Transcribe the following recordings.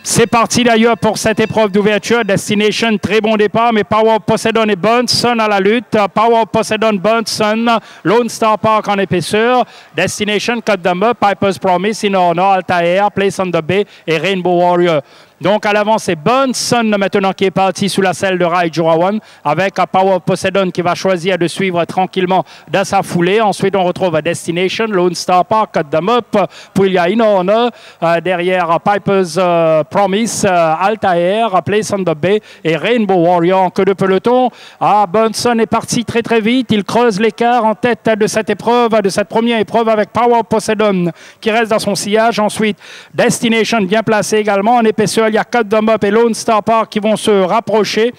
C'est parti d'ailleurs pour cette épreuve d'ouverture. Destination, très bon départ, mais Power Poseidon et Bunson à la lutte. Power Poseidon, Bunson, Lone Star Park en épaisseur. Destination, Cut Them Up, Piper's Promise, In Honor, Altair, Place on the Bay et Rainbow Warrior. Donc à l'avant, c'est Bunson maintenant qui est parti sous la selle de Rai Jurawan avec Power Poseidon qui va choisir de suivre tranquillement dans sa foulée. Ensuite, on retrouve Destination, Lone Star Park, Cut Them Up. Puis il y a In Honor, derrière Piper's Promise, Altair, Place on the Bay et Rainbow Warrior en queue de peloton. Bunson est parti très très vite. Il creuse l'écart en tête de cette épreuve, de cette première épreuve avec Power Poseidon qui reste dans son sillage. Ensuite, Destination bien placé également en épaisseur. Il y a Cut Them Up et Lone Star Park qui vont se rapprocher.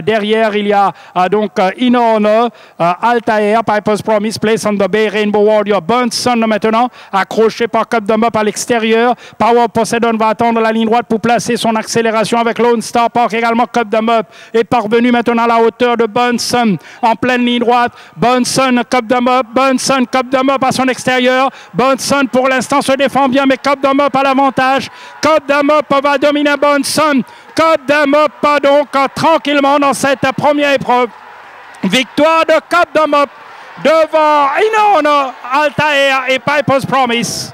Derrière, il y a donc In Honor, Altair, Piper's Promise, Place on the Bay, Rainbow Warrior. Bunson maintenant accroché par Cut Them Up à l'extérieur. Power Poseidon va attendre la ligne droite pour placer son accélération avec Lone Star Park. Également Cut Them Up est parvenu maintenant à la hauteur de Bunson en pleine ligne droite. Bunson, Cut Them Up, Bunson, Cut Them Up à son extérieur. Bunson pour l'instant se défend bien, mais Cut Them Up à l'avantage. Cut Them Up va dominer Bunson. Cut Them Up donc tranquillement dans cette première épreuve. Victoire de Cut Them Up devant In Honor, Altair et Piper's Promise.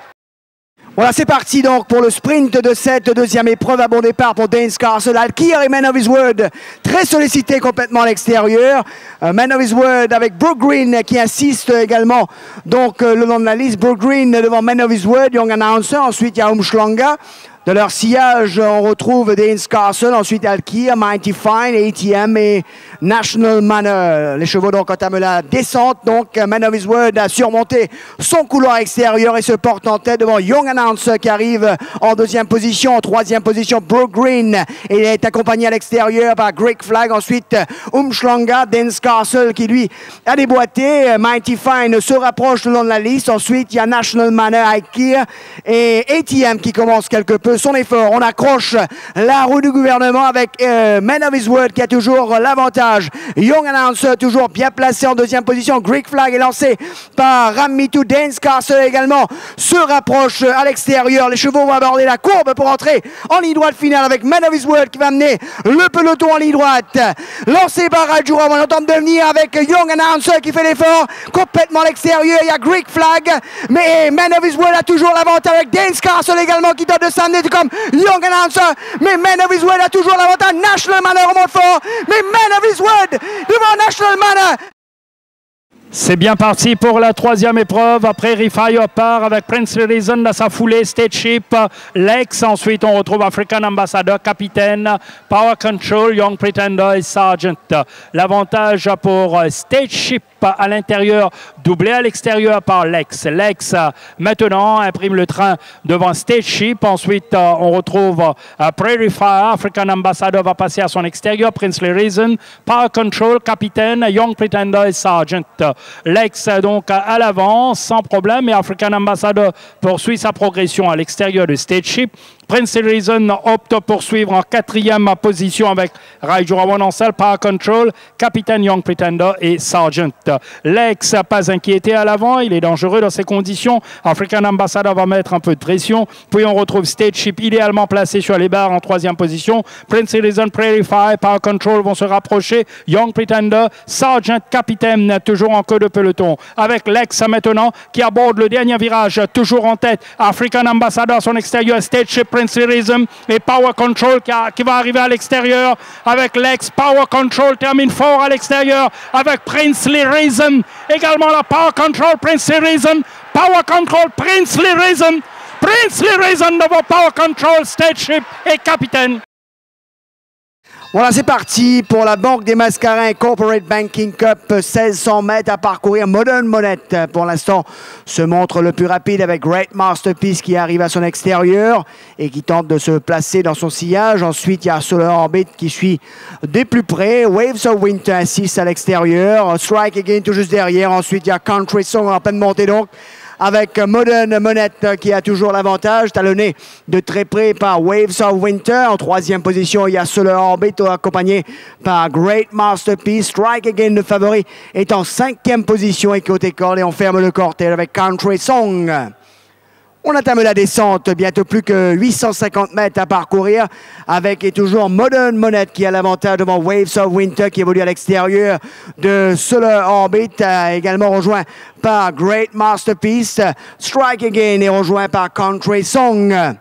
Voilà, c'est parti donc pour le sprint de cette deuxième épreuve. À bon départ pour Dane Scarcell, Alkir et Man of His Word, très sollicité complètement à l'extérieur. Man of His Word avec Brooke Green qui insiste également donc le long de la liste. Brooke Green devant Man of His Word, Young Announcer. Ensuite, il y a Umhlanga. De leur sillage, on retrouve Dane Scarcell, ensuite Alkir, Mighty Fine, ATM et National Manor. Les chevaux donc entament la descente. Donc Man of His Word a surmonté son couloir extérieur et se porte en tête devant Young Announcer qui arrive en deuxième position. En troisième position, Brooke Green. Il est accompagné à l'extérieur par Greek Flag. Ensuite, Umhlanga, Dane Scarcell qui lui a déboîté. Mighty Fine se rapproche le long de la liste. Ensuite, il y a National Manor, Alkir et ATM qui commence quelque peu son effort. On accroche la roue du gouvernement avec Man of His Word qui a toujours l'avantage. Young Announcer toujours bien placé en deuxième position. Greek Flag est lancé par Ramitou. Dane Scarcell également se rapproche à l'extérieur. Les chevaux vont aborder la courbe pour entrer en ligne droite finale avec Man of His Word qui va amener le peloton en ligne droite. Lancé par Rajura, on entend devenir avec Young Announcer qui fait l'effort complètement à l'extérieur. Il y a Greek Flag, mais Man of His Word a toujours l'avantage avec Dane Scarcell également qui donne de s'amener comme Young Announcer, mais Man of His Word a toujours l'avantage. National Manor remonte fort, mais Man of His Word devant National Manor. C'est bien parti pour la troisième épreuve. Après, Refire part avec Princely Reason dans sa foulée, State Ship, Lex. Ensuite, on retrouve African Ambassador, Capitaine, Power Control, Young Pretender et Sergeant. L'avantage pour State Ship à l'intérieur, doublé à l'extérieur par Lex. Lex, maintenant, imprime le train devant State Ship. Ensuite, on retrouve Prairie Fire. African Ambassador va passer à son extérieur. Princely Reason, Power Control, Capitaine, Young Pretender et Sergeant. Lex donc à l'avant sans problème et African Ambassador poursuit sa progression à l'extérieur de State Ship. Prince Reason opte pour suivre en quatrième position avec Rai Jurawan en selle, Power Control, Capitaine Young Pretender et Sergeant. Lex pas inquiété à l'avant, il est dangereux dans ces conditions. African Ambassador va mettre un peu de pression. Puis on retrouve State Ship idéalement placé sur les barres en troisième position. Prince Reason, Prairie Fire, Power Control vont se rapprocher. Young Pretender, Sergeant, Capitaine toujours en queue de peloton. Avec Lex maintenant qui aborde le dernier virage, toujours en tête. African Ambassador à son extérieur, State Ship, Princely Reason et Power Control qui va arriver à l'extérieur avec Lex. Power Control termine fort à l'extérieur avec Princely Reason. Également la Power Control, Princely Reason, Power Control, Princely Reason. Princely Reason devant Power Control, State Ship et Capitaine. Voilà, c'est parti pour la Banque des Mascarins Corporate Banking Cup. 1600 mètres à parcourir. Modern Monette, pour l'instant, se montre le plus rapide avec Great Masterpiece qui arrive à son extérieur et qui tente de se placer dans son sillage. Ensuite, il y a Solar Orbit qui suit de plus près. Waves of Winter 6 à l'extérieur. Strike Again tout juste derrière. Ensuite, il y a Country Song en pleine montée donc, avec Modern Monette qui a toujours l'avantage, talonné de très près par Waves of Winter. En troisième position, il y a Solar Orbit accompagné par Great Masterpiece. Strike Again, le favori, est en cinquième position et côté corde et on ferme le cortège avec Country Song. On entame la descente, bientôt plus que 850 mètres à parcourir, avec et toujours Modern Monette qui a l'avantage devant Waves of Winter qui évolue à l'extérieur de Solar Orbit, également rejoint par Great Masterpiece. Strike Again est rejoint par Country Song.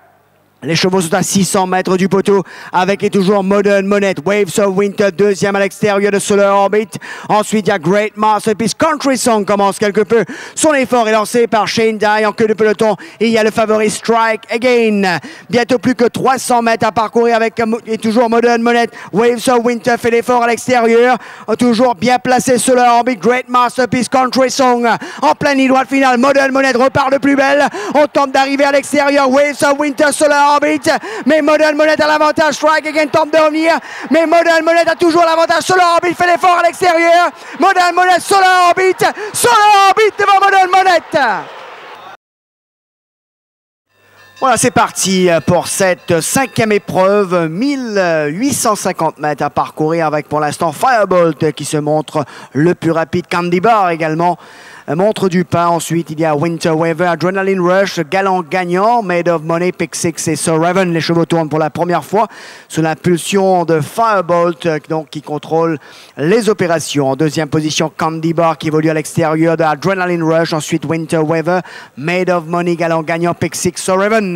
Les chevaux sont à 600 mètres du poteau avec et toujours Modern Monette. Waves of Winter, deuxième à l'extérieur de Solar Orbit. Ensuite, il y a Great Masterpiece. Country Song commence quelque peu. Son effort est lancé par Shane Dye en queue de peloton. Et il y a le favori Strike Again. Bientôt plus que 300 mètres à parcourir avec et toujours Modern Monette. Waves of Winter fait l'effort à l'extérieur. Toujours bien placé Solar Orbit. Great Masterpiece, Country Song. En pleine ligne droite finale, Modern Monette repart de plus belle. On tente d'arriver à l'extérieur. Waves of Winter, Solar Orbit, mais Modern Monette a l'avantage. Strike Again tente de revenir, mais Modern Monette a toujours l'avantage. Solar Orbit fait l'effort à l'extérieur. Modern Monette, Solar Orbit devant Modern Monette. Voilà, c'est parti pour cette cinquième épreuve. 1850 mètres à parcourir avec pour l'instant Firebolt qui se montre le plus rapide. Candy Bar également montre du pas. Ensuite, il y a Winter Waver, Adrenaline Rush, Galant Gagnant, Made of Money, Pick Six et So Raven. Les chevaux tournent pour la première fois sous l'impulsion de Firebolt, donc qui contrôle les opérations. En deuxième position, Candy Bar qui évolue à l'extérieur de Adrenaline Rush. Ensuite, Winter Waver, Made of Money, Galant Gagnant, Pick Six, So Raven.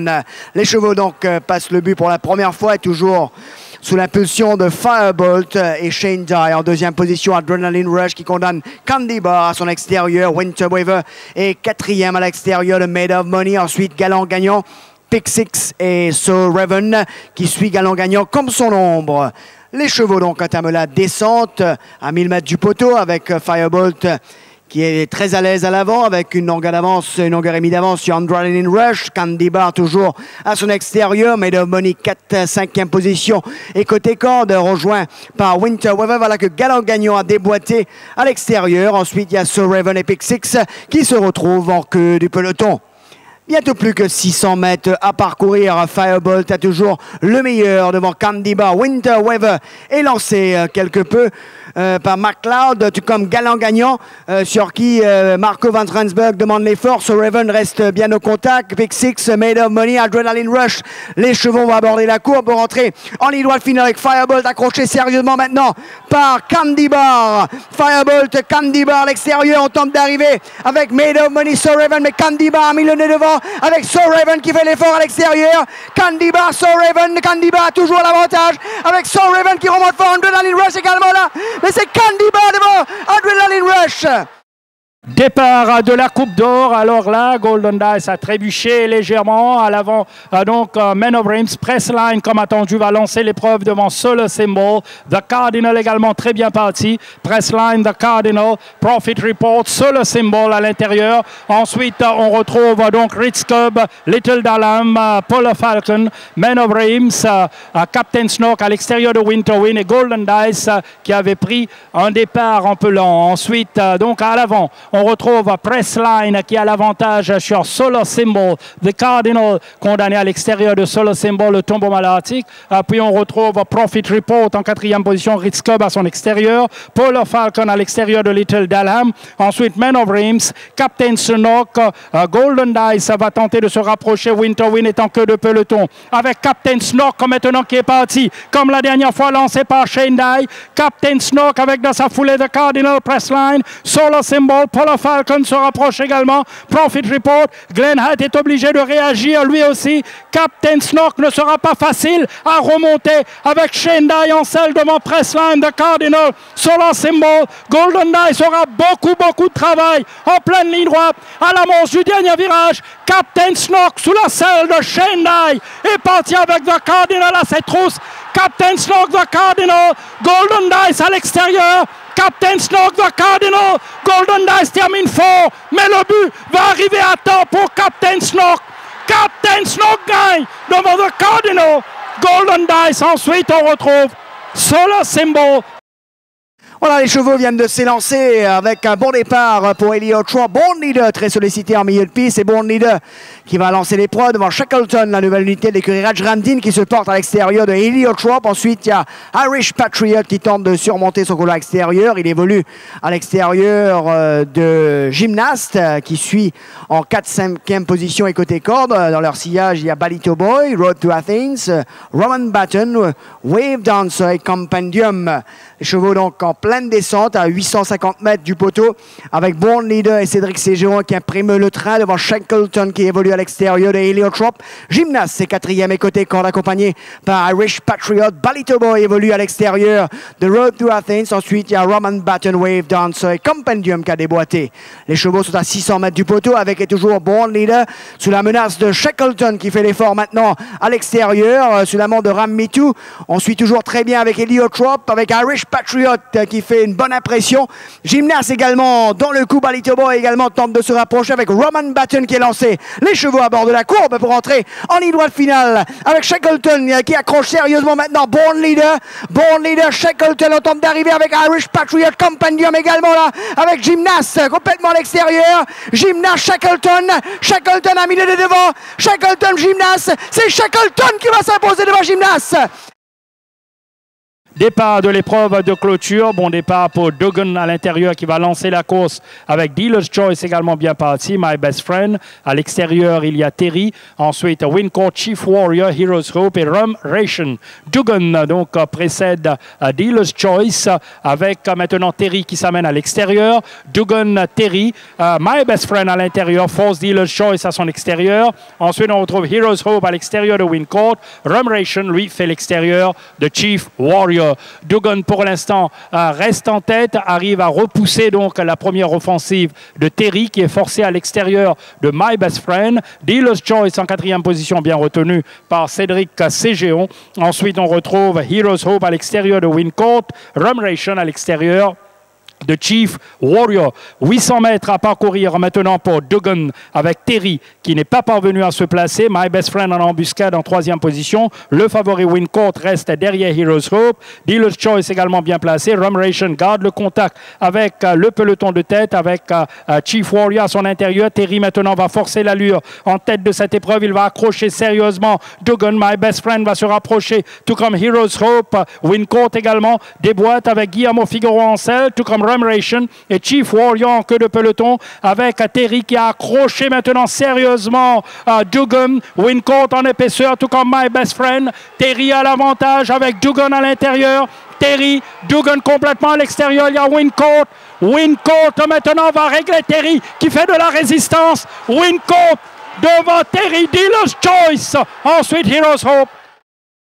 Les chevaux donc passent le but pour la première fois et toujours sous l'impulsion de Firebolt et Shane Dye. En deuxième position, Adrenaline Rush qui condamne Candy Bar à son extérieur. Winter Waver est quatrième à l'extérieur de Made of Money. Ensuite, Galant Gagnant, Pick Six et So Raven qui suit Galant Gagnant comme son ombre. Les chevaux donc entament la descente à 1000 mètres du poteau avec Firebolt qui est très à l'aise à l'avant avec une longueur d'avance, une longueur et demie d'avance sur Adrenaline Rush. Candy Bar toujours à son extérieur. Made of Money 5e position. Et côté corde, rejoint par Winter Weather. Voilà que Galant Gagnant a déboîté à l'extérieur. Ensuite, il y a So Raven et Pick Six qui se retrouvent en queue du peloton. Bientôt plus que 600 mètres à parcourir. Firebolt a toujours le meilleur devant Candy Bar. Winter Weather est lancé quelque peu par McLeod, tout comme Galant Gagnant, sur qui Marco Van Rensburg demande l'effort. So Raven reste bien au contact. Pick Six, Made of Money, Adrenaline Rush. Les chevaux vont aborder la courbe pour rentrer en ligne droite finale avec Firebolt accroché sérieusement maintenant par Candy Bar. Firebolt, Candy Bar à l'extérieur. On tente d'arriver avec Made of Money, So Raven, mais Candy Bar a mis le nez devant avec So Raven qui fait l'effort à l'extérieur. Candy Bar, So Raven. Candy Bar a toujours l'avantage avec So Raven qui remonte fort. Adrenaline Rush également là. Mais c'est Candy Bar devant Adrenaline Rush. Départ de la Coupe d'Or. Alors là, Golden Dice a trébuché légèrement. À l'avant, donc, Men of Reims, Pressline, comme attendu, va lancer l'épreuve devant Solar Symbol. The Cardinal également très bien parti. Pressline, The Cardinal, Profit Report, Solar Symbol à l'intérieur. Ensuite, on retrouve donc Ritz Cub, Little Dalam, Polar Falcon, Men of Reims, Captain Snock à l'extérieur de Winterwind et Golden Dice qui avait pris un départ un peu lent. Ensuite, donc à l'avant, on retrouve Pressline qui a l'avantage sur Solar Symbol, The Cardinal condamné à l'extérieur de Solar Symbol, le tombeau malartique. Puis on retrouve Profit Report en quatrième position, Ritz Cub à son extérieur, Polar Falcon à l'extérieur de Little Dalham. Ensuite Men of Reims, Captain Snock, Golden Dice va tenter de se rapprocher. Winterwind est en queue de peloton avec Captain Snock maintenant qui est parti comme la dernière fois lancé par Shane Dye. Captain Snock avec dans sa foulée The Cardinal, Pressline, Solar Symbol, Polar Falcon se rapproche également. Profit Report. Glenn Hart est obligé de réagir lui aussi. Captain Snock ne sera pas facile à remonter avec Shane Dye en selle devant Pressline, The Cardinal, Solar Symbol. Golden Dice aura beaucoup de travail en pleine ligne droite à l'amorce du dernier virage. Captain Snock sous la selle de Shane Dye est parti avec The Cardinal à ses trousses. Captain Snock, The Cardinal, Golden Dice à l'extérieur. Captain Snock, The Cardinal, Golden Dice termine fort, mais le but va arriver à temps pour Captain Snock. Captain Snock gagne devant The Cardinal, Golden Dice. Ensuite, on retrouve Solar Symbol. Voilà, les chevaux viennent de s'élancer avec un bon départ pour Heliotrop. Born Leader, très sollicité en milieu de piste. Et Born Leader qui va lancer l'épreuve devant Shackleton, la nouvelle unité de l'écurie Raj Ramdin qui se porte à l'extérieur de Heliotrop. Ensuite, il y a Irish Patriot qui tente de surmonter son couloir extérieur. Il évolue à l'extérieur de Gymnast qui suit en 4-5e position et côté corde. Dans leur sillage, il y a Balito Boy, Road to Athens, Roman Baton, Wave Dancer et Compendium. Les chevaux donc en pleine descente à 850 mètres du poteau avec Born Leader et Cédric Ségéron qui imprime le train devant Shackleton qui évolue à l'extérieur de Heliotrop. Gymnast, c'est 4e et côté corde accompagné par Irish Patriot. Balito Boy évolue à l'extérieur de Road to Athens. Ensuite, il y a Roman Baton, Wave Dancer et Compendium qui a déboîté. Les chevaux sont à 600 mètres du poteau avec et toujours Born Leader sous la menace de Shackleton qui fait l'effort maintenant à l'extérieur sous la main de Ram Mitu. On suit toujours très bien avec Heliotrop, avec Irish Patriot qui fait une bonne impression. Gymnast également dans le coup. Balito Boy également tente de se rapprocher avec Roman Baton qui est lancé. Les chevaux à bord de la courbe pour entrer en ligne droite finale avec Shackleton qui accroche sérieusement maintenant Born Leader. Born Leader, Shackleton on tente d'arriver avec Irish Patriot. Compendium également là avec Gymnast complètement à l'extérieur. Gymnast, Shackleton. Shackleton a mis le devant. Shackleton, Gymnast. C'est Shackleton qui va s'imposer devant Gymnast. Départ de l'épreuve de clôture. Bon départ pour Duggan à l'intérieur qui va lancer la course avec Dealer's Choice également bien parti. My Best Friend. À l'extérieur, il y a Terry. Ensuite, Wincourt, Chief Warrior, Heroes Hope et Rum Ration. Duggan donc précède Dealer's Choice avec maintenant Terry qui s'amène à l'extérieur. Duggan, Terry. My Best Friend à l'intérieur. Force Dealer's Choice à son extérieur. Ensuite, on retrouve Heroes Hope à l'extérieur de Wincourt. Rum Ration, lui, fait l'extérieur de Chief Warrior. Duggan pour l'instant reste en tête, arrive à repousser donc la première offensive de Terry qui est forcé à l'extérieur de My Best Friend. Dealer's Choice en 4e position bien retenu par Cédric Ségéon. Ensuite on retrouve Heroes Hope à l'extérieur de Wincourt, Rum Ration à l'extérieur de Chief Warrior. 800 mètres à parcourir maintenant pour Duggan avec Terry qui n'est pas parvenu à se placer. My Best Friend en embuscade en 3e position. Le favori Wincourt reste derrière Heroes Hope. Dealer's Choice également bien placé. Rum Ration garde le contact avec le peloton de tête avec Chief Warrior à son intérieur. Terry maintenant va forcer l'allure en tête de cette épreuve. Il va accrocher sérieusement Duggan. My Best Friend va se rapprocher tout comme Heroes Hope. Wincourt également déboîte avec Guillermo Figueroa en selle tout comme Rum Ration et Chief Warrior en queue de peloton avec Terry qui a accroché maintenant sérieusement Duggan. Wincourt en épaisseur tout comme My Best Friend. Terry a l'avantage avec Duggan à l'intérieur. Terry, Duggan complètement à l'extérieur. Il y a Wincourt. Wincourt maintenant va régler Terry qui fait de la résistance. Wincourt devant Terry, Dealer's Choice. Ensuite Heroes Hope.